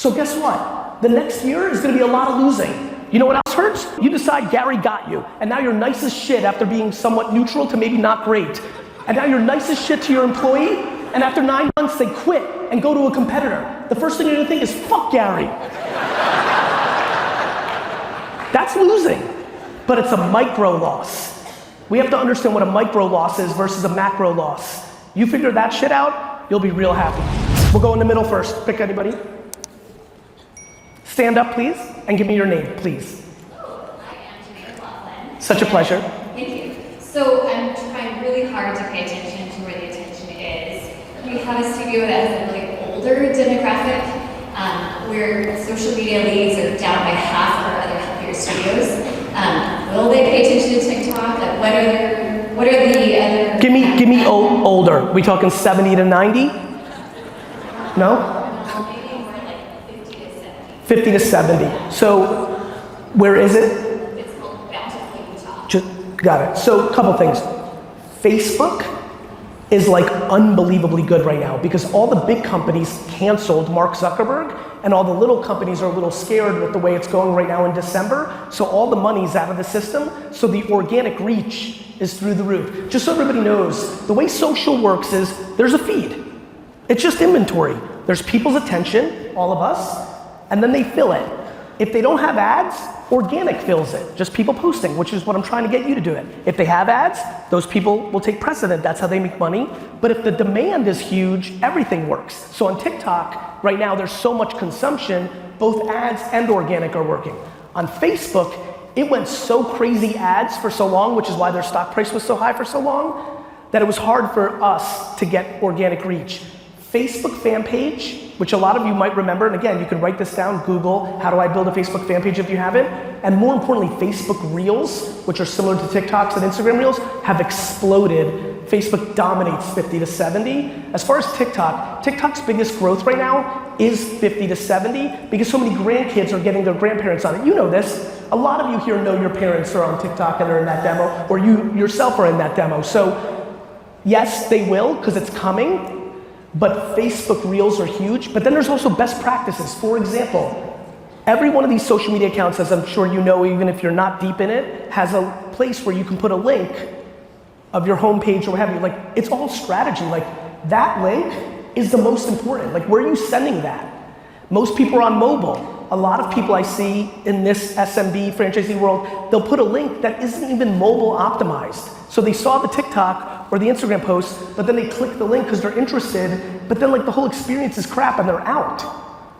So guess what? The next year is gonna be a lot of losing. You know what else hurts? You decide Gary got you, and now you're nice as shit after being somewhat neutral to maybe not great. And now you're nice as shit to your employee, and after 9 months they quit and go to a competitor. The first thing you're gonna think is, fuck Gary. That's losing, but it's a micro loss. We have to understand what a micro loss is versus a macro loss. You figure that shit out, you'll be real happy. We'll go in the middle first. Pick anybody. Stand up, please, and give me your name, please. Such a pleasure. Thank you. So I'm trying really hard to pay attention to where the attention is. We have a studio that has a really older demographic, where social media leads are down by half of our other healthier studios. Will they pay attention to TikTok? Like, what are the other? Give me older. We talking 70 to 90? No? 50 to 70. So, where is it? It's called Bountiful Utah. Got it. So, a couple things. Facebook is like unbelievably good right now because all the big companies canceled Mark Zuckerberg and all the little companies are a little scared with the way it's going right now in December. So all the money's out of the system. So the organic reach is through the roof. Just so everybody knows, the way social works is there's a feed. It's just inventory. There's people's attention, all of us, and then they fill it. If they don't have ads, organic fills it. Just people posting, which is what I'm trying to get you to do it. If they have ads, those people will take precedent. That's how they make money. But if the demand is huge, everything works. So on TikTok, right now there's so much consumption, both ads and organic are working. On Facebook, it went so crazy ads for so long, which is why their stock price was so high for so long, that it was hard for us to get organic reach. Facebook fan page, which a lot of you might remember, and again, you can write this down, Google, how do I build a Facebook fan page if you haven't, and more importantly, Facebook Reels, which are similar to TikToks and Instagram Reels, have exploded. Facebook dominates 50 to 70. As far as TikTok, TikTok's biggest growth right now is 50 to 70 because so many grandkids are getting their grandparents on it. You know this. A lot of you here know your parents are on TikTok and are in that demo, or you yourself are in that demo. So yes, they will, because it's coming. But Facebook Reels are huge, but then there's also best practices. For example, every one of these social media accounts, as I'm sure you know, even if you're not deep in it, has a place where you can put a link of your homepage or what have you. Like, it's all strategy. Like, that link is the most important. Like, where are you sending that? Most people are on mobile. A lot of people I see in this SMB franchisee world, they'll put a link that isn't even mobile optimized. So they saw the TikTok or the Instagram post, but then they click the link because they're interested, but then like the whole experience is crap and they're out.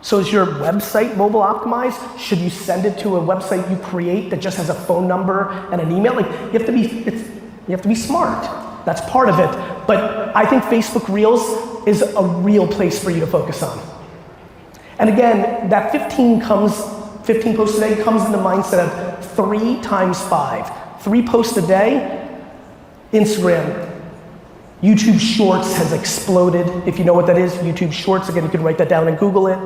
So is your website mobile optimized? Should you send it to a website you create that just has a phone number and an email? Like, you have to be smart. That's part of it. But I think Facebook Reels is a real place for you to focus on. And again, that 15 posts a day comes in the mindset of 3 times 5. 3 posts a day. Instagram, YouTube Shorts has exploded. If you know what that is, YouTube Shorts, again, you can write that down and Google it.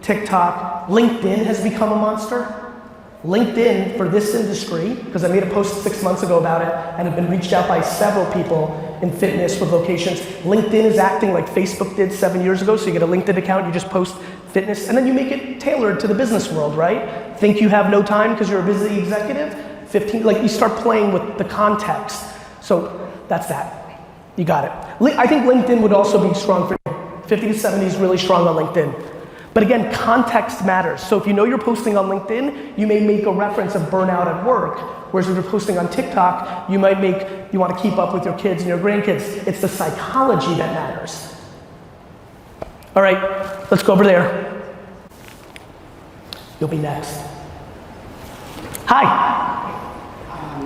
TikTok, LinkedIn has become a monster. LinkedIn, for this industry, because I made a post 6 months ago about it and have been reached out by several people in fitness with locations. LinkedIn is acting like Facebook did 7 years ago, so you get a LinkedIn account, you just post fitness, and then you make it tailored to the business world, right? Think you have no time because you're a busy executive? 15, like you start playing with the context. So that's that. You got it. I think LinkedIn would also be strong for you. 50 to 70 is really strong on LinkedIn. But again, context matters. So if you know you're posting on LinkedIn, you may make a reference of burnout at work. Whereas if you're posting on TikTok, you might you want to keep up with your kids and your grandkids. It's the psychology that matters. All right, let's go over there. You'll be next. Hi.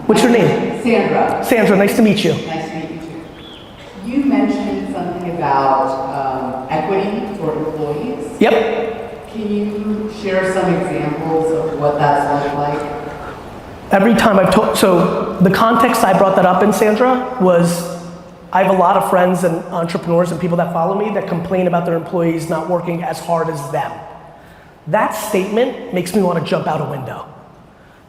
What's your name? Sandra. Sandra, nice to meet you. Nice to meet you too. You mentioned something about equity for employees. Yep. Can you share some examples of what that's looked like? Every time so the context I brought that up in, Sandra, was I have a lot of friends and entrepreneurs and people that follow me that complain about their employees not working as hard as them. That statement makes me want to jump out a window.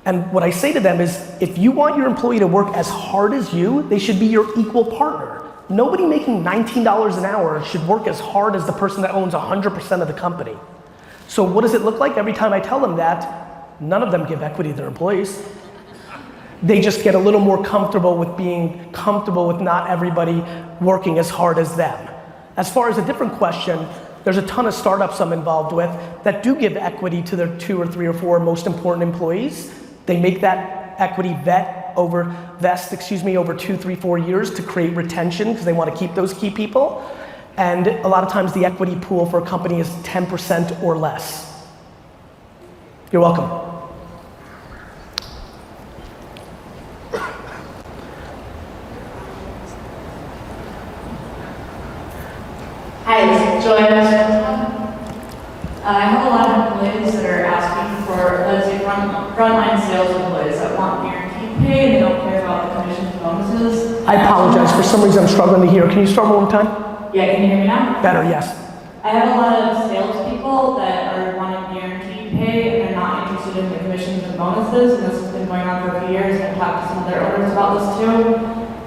And what I say to them is, if you want your employee to work as hard as you, they should be your equal partner. Nobody making $19 an hour should work as hard as the person that owns 100% of the company. So what does it look like? Every time I tell them that, none of them give equity to their employees. They just get a little more comfortable with being comfortable with not everybody working as hard as them. As far as a different question, there's a ton of startups I'm involved with that do give equity to their 2 or 3 or 4 most important employees. They make that equity vest over 2, 3, 4 years to create retention because they want to keep those key people. And a lot of times the equity pool for a company is 10% or less. You're welcome. Hi, this is Joy. I have a lot of employees that are asking for, let's say, frontline sales employees that want guaranteed pay and they don't care about the commissions and bonuses. I apologize. For some reason, I'm struggling to hear. Can you start one more time? Yeah, can you hear me now? Better, yes. I have a lot of salespeople that are wanting guaranteed pay and they're not interested in the commissions and bonuses. And this has been going on for a few years, and I've talked to some of their owners about this too.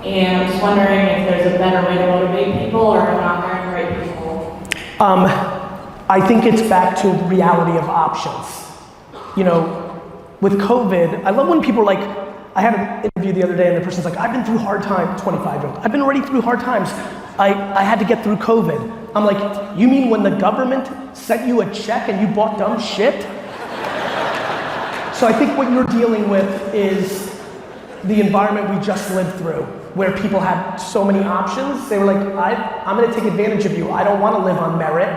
And I'm just wondering if there's a better way to motivate people or if I'm not hiring the right people. I think it's back to reality of options. You know, with COVID, I love when people are like, I had an interview the other day and the person's like, I've been through hard times, 25-year-old. I've been already through hard times. I had to get through COVID. I'm like, you mean when the government sent you a check and you bought dumb shit? So I think what you're dealing with is the environment we just lived through, where people had so many options. They were like, I'm gonna take advantage of you. I don't wanna live on merit.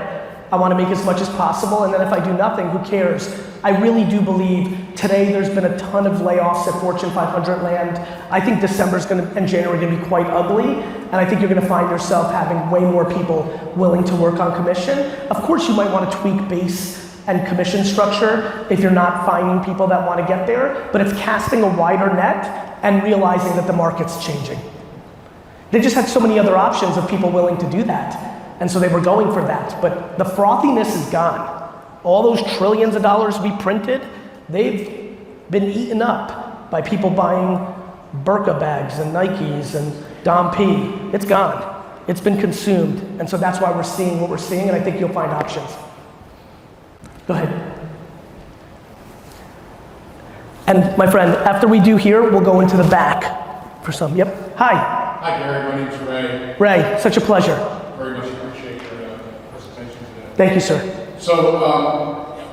I wanna make as much as possible, and then if I do nothing, who cares? I really do believe today there's been a ton of layoffs at Fortune 500 land. I think December's and January are gonna be quite ugly, and I think you're gonna find yourself having way more people willing to work on commission. Of course, you might wanna tweak base and commission structure if you're not finding people that wanna get there, but it's casting a wider net and realizing that the market's changing. They just had so many other options of people willing to do that. And so they were going for that. But the frothiness is gone. All those trillions of dollars we printed, they've been eaten up by people buying Birka bags and Nikes and Dom P. It's gone. It's been consumed. And so that's why we're seeing what we're seeing, and I think you'll find options. Go ahead. And my friend, after we do here, we'll go into the back for some. Yep. Hi. Hi, Gary. My name's Ray. Ray, such a pleasure. Very much appreciate your presentation today. Thank you, sir. So,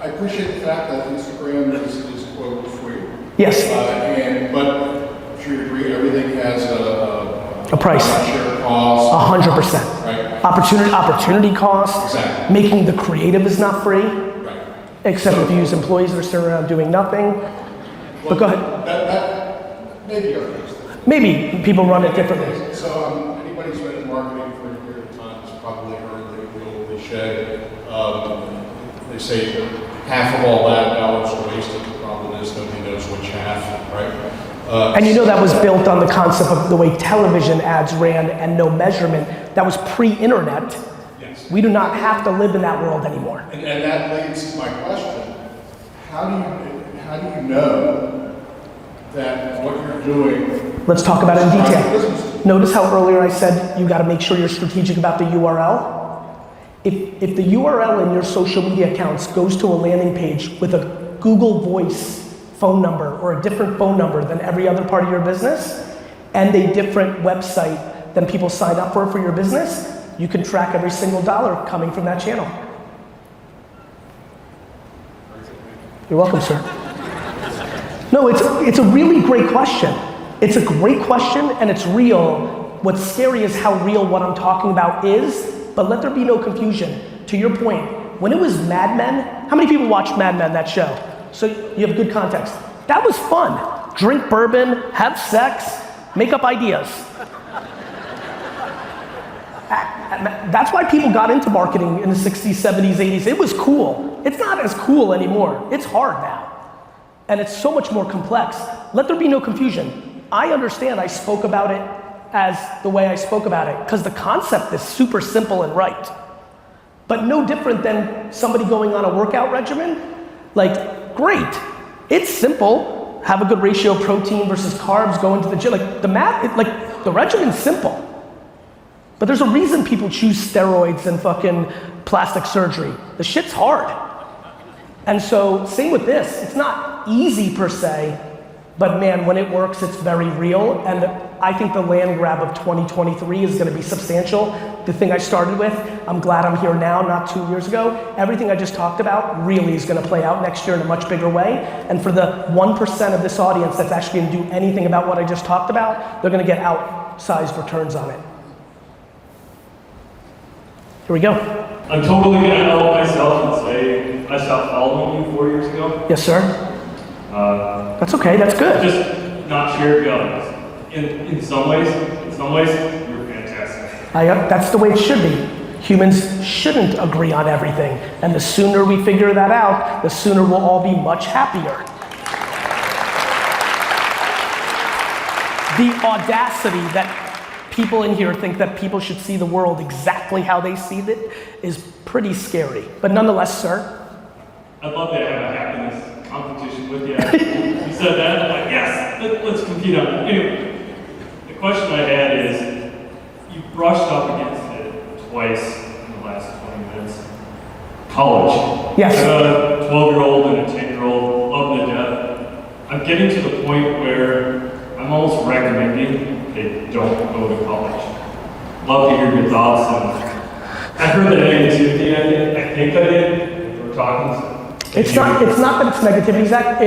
I appreciate the fact that Instagram is quote free. Yes. But I'm sure you agree, everything has A price. Share cost. 100%. Right. Opportunity cost. Exactly. Making the creative is not free, Right. except if you use employees that are sitting around doing nothing. Well, But go ahead. That may be our case. Maybe people run it differently. So, anybody who's been in marketing for a period of time has probably heard the old cliche. They say that half of all ad dollars are wasted. The problem is nobody knows which half, right? And you know that was built on the concept of the way television ads ran and no measurement. That was pre-internet. Yes. We do not have to live in that world anymore. And that leads to my question. How do you know that what you're doing... Let's talk about it in is detail. business? Notice how earlier I said you got to make sure you're strategic about the URL. If the URL in your social media accounts goes to a landing page with a Google Voice phone number or a different phone number than every other part of your business and a different website than people sign up for your business, you can track every single dollar coming from that channel. You're welcome, sir. No, it's a really great question. It's a great question and it's real. What's scary is how real what I'm talking about is, but let there be no confusion. To your point, when it was MadMan, how many people watched MadMan, that show? So you have good context. That was fun. Drink bourbon, have sex, make up ideas. That's why people got into marketing in the 60s, 70s, 80s. It was cool. It's not as cool anymore. It's hard now. And it's so much more complex. Let there be no confusion. I understand I spoke about it as the way I spoke about it, because the concept is super simple and right. But no different than somebody going on a workout regimen. Like, great, it's simple. Have a good ratio of protein versus carbs, go into the gym. Like, the math, the regimen's simple. But there's a reason people choose steroids and fucking plastic surgery. The shit's hard. And so, same with this. It's not easy per se, but man, when it works, it's very real. And I think the land grab of 2023 is going to be substantial. The thing I started with, I'm glad I'm here now, not 2 years ago. Everything I just talked about really is going to play out next year in a much bigger way. And for the 1% of this audience that's actually going to do anything about what I just talked about, they're going to get outsized returns on it. Here we go. I'm totally going to out myself and say I stopped following you 4 years ago. Yes, sir. That's okay. That's good. Just not share guns. In some ways, you're fantastic. That's the way it should be. Humans shouldn't agree on everything. And the sooner we figure that out, the sooner we'll all be much happier. The audacity that people in here think that people should see the world exactly how they see it is pretty scary. But nonetheless, sir. I'd love to have a happiness competition with you. You said that, I'm like, yes, let's compete on it. Anyway, the question I had is, you brushed up against it twice in the last 20 minutes. College. Yes. I have a 12-year-old and a 10-year-old, love to death. I'm getting to the point where I'm almost recommending they don't go to college. Love to hear your thoughts. And I heard that negativity. I think I did. We're talking. It's not that it's negativity, Zach.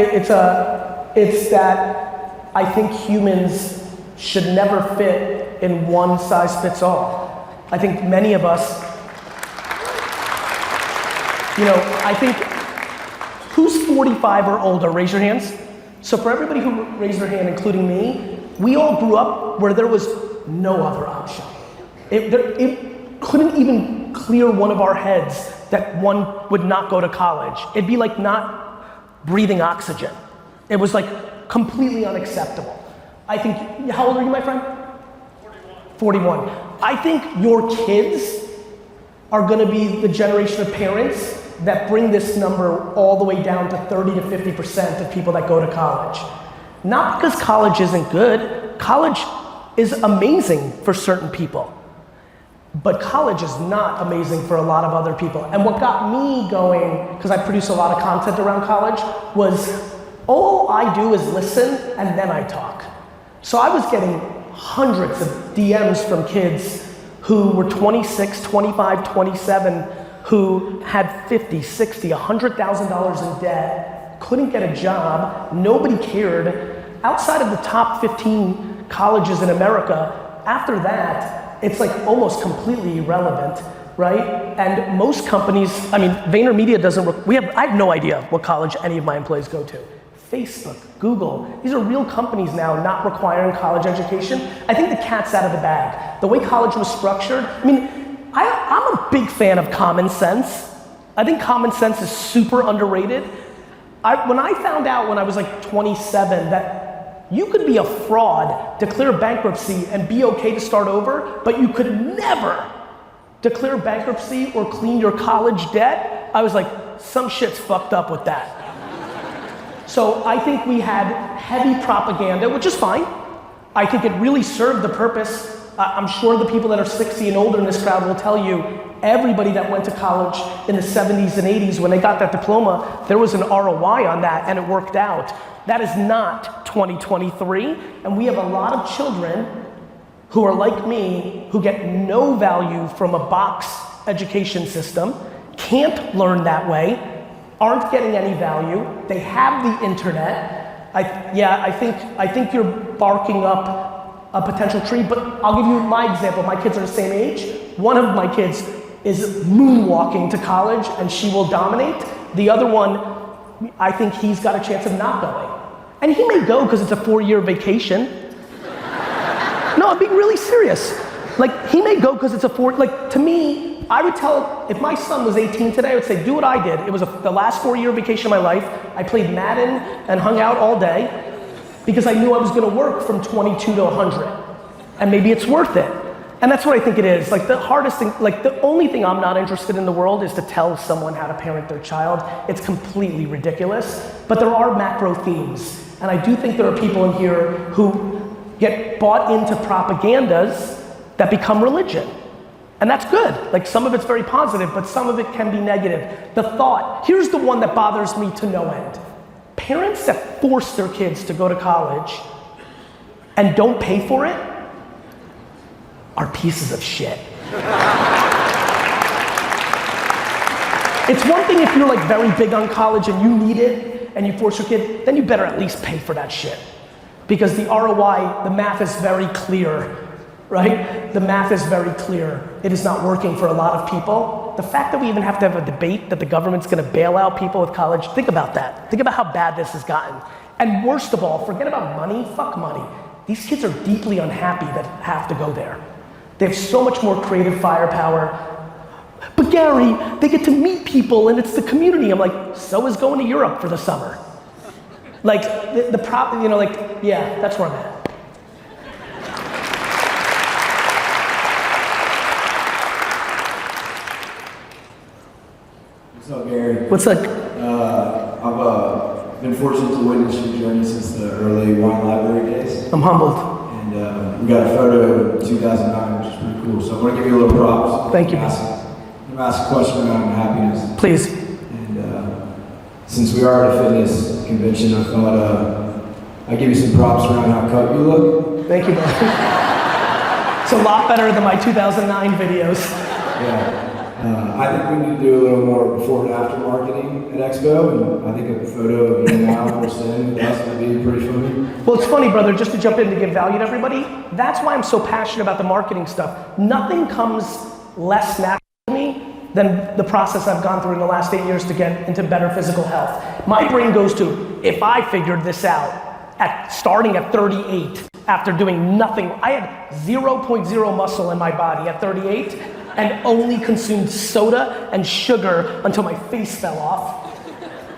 It's that I think humans should never fit in one size fits all. I think many of us, I think, who's 45 or older? Raise your hands. So for everybody who raised their hand, including me, we all grew up where there was no other option. It couldn't even clear one of our heads that one would not go to college. It'd be like not breathing oxygen. It was like completely unacceptable. I think, how old are you, my friend? 41. I think your kids are gonna be the generation of parents that bring this number all the way down to 30 to 50% of people that go to college. Not because college isn't good. College is amazing for certain people. But college is not amazing for a lot of other people. And what got me going, because I produce a lot of content around college, was all I do is listen and then I talk. So I was getting hundreds of DMs from kids who were 26, 25, 27, who had 50, 60, $100,000 in debt, couldn't get a job, nobody cared. Outside of the top 15 colleges in America, after that, it's like almost completely irrelevant, right? And most companies, I mean, VaynerMedia doesn't, I have no idea what college any of my employees go to. Facebook, Google, these are real companies now not requiring college education. I think the cat's out of the bag. The way college was structured, I mean, I'm a big fan of common sense. I think common sense is super underrated. When I found out when I was like 27 that you could be a fraud, declare bankruptcy, and be okay to start over, but you could never declare bankruptcy or clean your college debt, I was like, some shit's fucked up with that. So I think we had heavy propaganda, which is fine. I think it really served the purpose. I'm sure the people that are 60 and older in this crowd will tell you, everybody that went to college in the 70s and 80s, when they got that diploma, there was an ROI on that and it worked out. That is not 2023, and we have a lot of children who are like me, who get no value from a box education system, can't learn that way, aren't getting any value, they have the internet. I think you're barking up a potential tree, but I'll give you my example. My kids are the same age. One of my kids is moonwalking to college and she will dominate. The other one, I think he's got a chance of not going. And he may go because it's a 4-year vacation. No, I'm being really serious. Like, he may go because it's to me, I would tell, if my son was 18 today, I would say, do what I did. It was the last 4-year vacation of my life. I played Madden and hung out all day because I knew I was gonna work from 22 to 100. And maybe it's worth it. And that's what I think it is. Like, the hardest thing, like, the only thing I'm not interested in the world is to tell someone how to parent their child. It's completely ridiculous. But there are macro themes. And I do think there are people in here who get bought into propagandas that become religion. And that's good. Like some of it's very positive, but some of it can be negative. The thought, here's the one that bothers me to no end. Parents that force their kids to go to college and don't pay for it are pieces of shit. It's one thing if you're like very big on college and you need it and you force your kid, then you better at least pay for that shit. Because the ROI, the math is very clear, right? The math is very clear. It is not working for a lot of people. The fact that we even have to have a debate that the government's gonna bail out people with college, think about that. Think about how bad this has gotten. And worst of all, forget about money, fuck money. These kids are deeply unhappy that have to go there. They have so much more creative firepower. But Gary, they get to meet people and it's the community. I'm like, so is going to Europe for the summer. Like, you know, like, yeah, that's where I'm at. What's up, Gary? What's up? I've been fortunate to witness your journey since the early wine library days. I'm humbled. And we got a photo in 2009, which is pretty cool. So I want to give you a little props. Thank you. I'm going to ask a question around happiness. Please. And since we are at a fitness convention, I thought I'd give you some props around how cut you look. Thank you, brother. It's a lot better than my 2009 videos. Yeah. I think we need to do a little more before and after marketing at Expo, and I think a photo of you now versus then with us would be pretty funny. Well, it's funny, brother, just to jump in to give value to everybody, that's why I'm so passionate about the marketing stuff. Nothing comes less natural to me than the process I've gone through in the last 8 years to get into better physical health. My brain goes to, if I figured this out, starting at 38, after doing nothing, I had 0.0 muscle in my body at 38, and only consumed soda and sugar until my face fell off.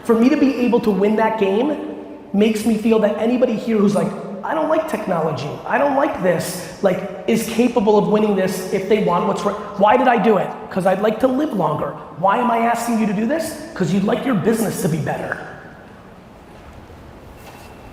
For me to be able to win that game makes me feel that anybody here who's like, I don't like technology, I don't like this, like is capable of winning this if they want what's right. Why did I do it? Because I'd like to live longer. Why am I asking you to do this? Because you'd like your business to be better.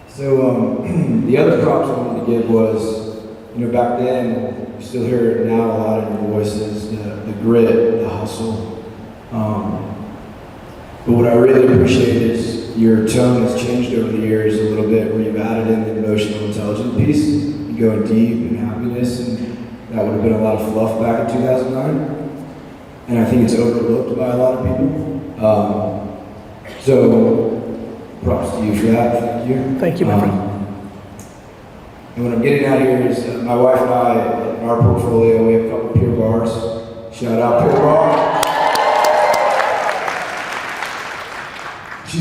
So the other props I wanted to give was, you know, back then, you still hear it now a lot in your voices, the grit, the hustle. But what I really appreciate is your tone has changed over the years a little bit, where you've added in the emotional intelligence piece. You go deep in happiness, and that would have been a lot of fluff back in 2009. And I think it's overlooked by a lot of people. So props to you for that. Thank you. Thank you, my friend. And what I'm getting at here is my wife and I, in our portfolio, we have a couple of Pure Bars. Shout out Pure Bar.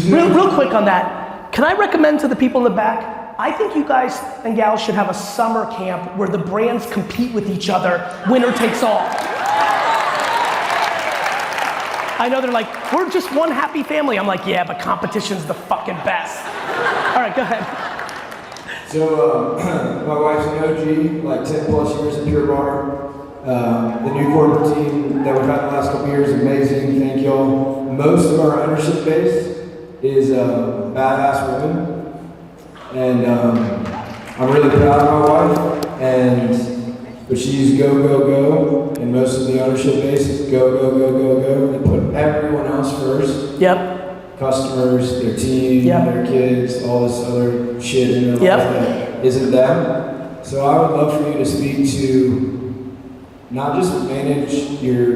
Real quick on that, can I recommend to the people in the back, I think you guys and gals should have a summer camp where the brands compete with each other, winner takes all. I know they're like, we're just one happy family. I'm like, yeah, but competition's the fucking best. All right, go ahead. So, my wife's an OG, like 10 plus years at Pure Bar. The new corporate team that we've had the last couple years, amazing, thank y'all. Most of our ownership base is badass women. And I'm really proud of my wife. But she's go, go, go. And most of the ownership base is go, go, go, go, go. They put everyone else first. Yep. Customers, their team, their kids, all this other shit in their life that isn't them. So I would love for you to speak to not just manage your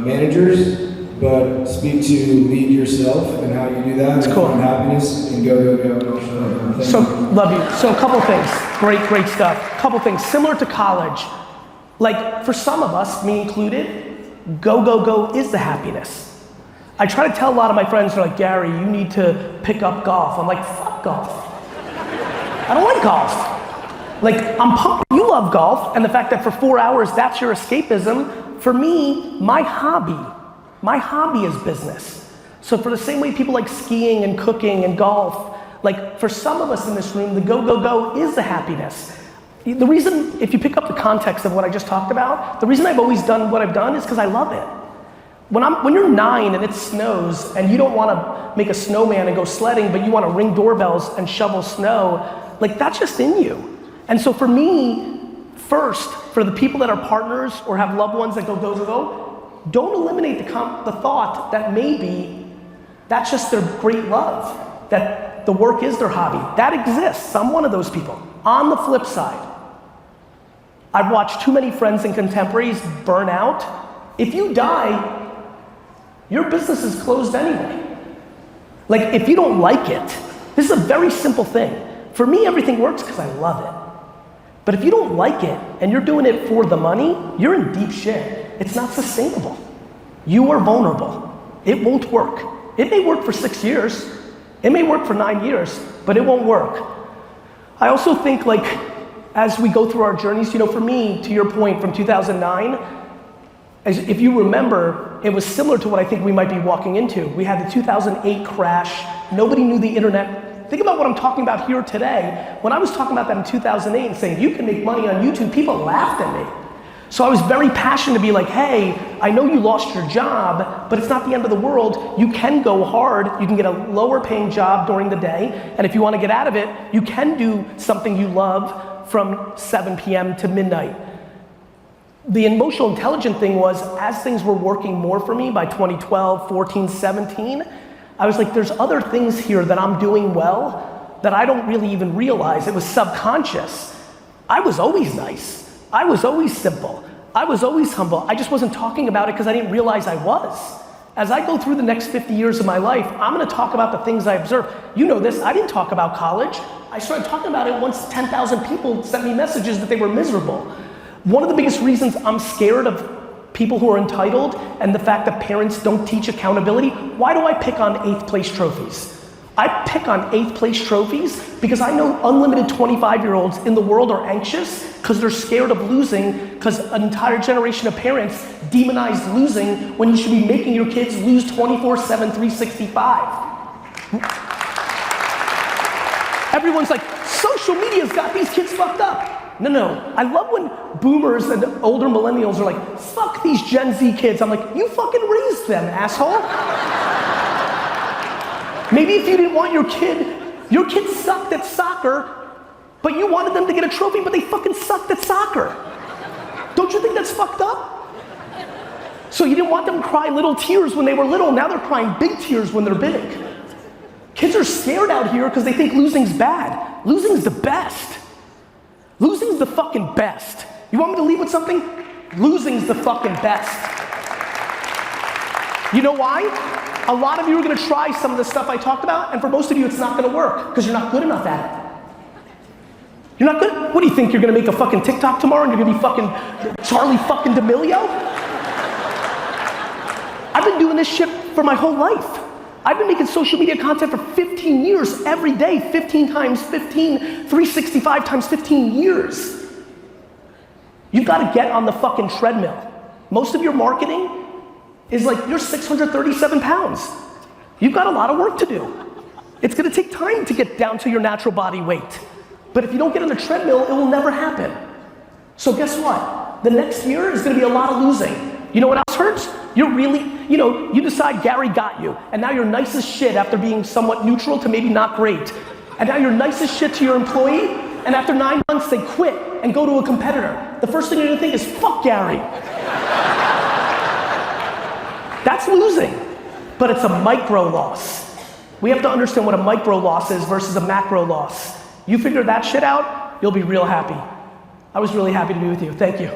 managers, but speak to lead yourself and how you do that. That's cool. Find happiness and go, go, go. So, love you. So a couple things, great stuff. Couple things, similar to college. Like for some of us, me included, go, go, go is the happiness. I try to tell a lot of my friends, they're like, Gary, you need to pick up golf. I'm like, fuck golf. I don't like golf. Like, I'm pumped you love golf, and the fact that for 4 hours, that's your escapism. For me, my hobby is business. So for the same way people like skiing and cooking and golf, like for some of us in this room, the go, go, go is the happiness. The reason, if you pick up the context of what I just talked about, the reason I've always done what I've done is because I love it. When you're 9 and it snows and you don't want to make a snowman and go sledding, but you want to ring doorbells and shovel snow, like that's just in you. And so for me, First, for the people that are partners or have loved ones that go, don't eliminate the thought that maybe that's just their great love, that the work is their hobby. That exists. I'm one of those people. On the flip side, I've watched too many friends and contemporaries burn out. If you die, your business is closed anyway. Like, if you don't like it, this is a very simple thing. For me, everything works because I love it. But if you don't like it and you're doing it for the money, you're in deep shit. It's not sustainable. You are vulnerable. It won't work. It may work for 6 years. It may work for 9 years, but it won't work. I also think, like, as we go through our journeys, you know, for me, to your point, from 2009, if you remember, it was similar to what I think we might be walking into. We had the 2008 crash. Nobody knew the internet. Think about what I'm talking about here today. When I was talking about that in 2008 and saying, you can make money on YouTube, people laughed at me. So I was very passionate to be like, hey, I know you lost your job, but it's not the end of the world. You can go hard. You can get a lower paying job during the day. And if you want to get out of it, you can do something you love from 7 p.m. to midnight. The emotional intelligent thing was, as things were working more for me by 2012, 14, 17, I was like, there's other things here that I'm doing well that I don't really even realize. It was subconscious. I was always nice. I was always simple. I was always humble. I just wasn't talking about it because I didn't realize I was. As I go through the next 50 years of my life, I'm gonna talk about the things I observed. You know this, I didn't talk about college. I started talking about it once 10,000 people sent me messages that they were miserable. One of the biggest reasons I'm scared of people who are entitled and the fact that parents don't teach accountability, why do I pick on 8th place trophies? I pick on 8th place trophies because I know unlimited 25-year-olds in the world are anxious because they're scared of losing, because an entire generation of parents demonize losing when you should be making your kids lose 24/7, 365. Everyone's like, social media's got these kids fucked up. No. I love when boomers and older millennials are like, fuck these Gen Z kids. I'm like, you fucking raised them, asshole. Maybe if you didn't want your kid sucked at soccer, but you wanted them to get a trophy, but they fucking sucked at soccer. Don't you think that's fucked up? So you didn't want them to cry little tears when they were little, now they're crying big tears when they're big. Kids are scared out here because they think losing's bad. Losing's the best. Losing's the fucking best. You want me to leave with something? Losing's the fucking best. You know why? A lot of you are gonna try some of the stuff I talked about, and for most of you it's not gonna work, because you're not good enough at it. You're not good? What do you think, you're gonna make a fucking TikTok tomorrow and you're gonna be fucking Charlie fucking D'Amelio? I've been doing this shit for my whole life. I've been making social media content for 15 years, every day, 15 times 15, 365 times 15 years. You've gotta get on the fucking treadmill. Most of your marketing is like, you're 637 pounds. You've got a lot of work to do. It's gonna take time to get down to your natural body weight. But if you don't get on the treadmill, it will never happen. So guess what? The next year is gonna be a lot of losing. You know what else hurts? You're really, you decide Gary got you, and now you're nice as shit after being somewhat neutral to maybe not great. And now you're nice as shit to your employee, and after 9 months they quit and go to a competitor. The first thing you're gonna think is, fuck Gary. That's losing, but it's a micro loss. We have to understand what a micro loss is versus a macro loss. You figure that shit out, you'll be real happy. I was really happy to be with you. Thank you.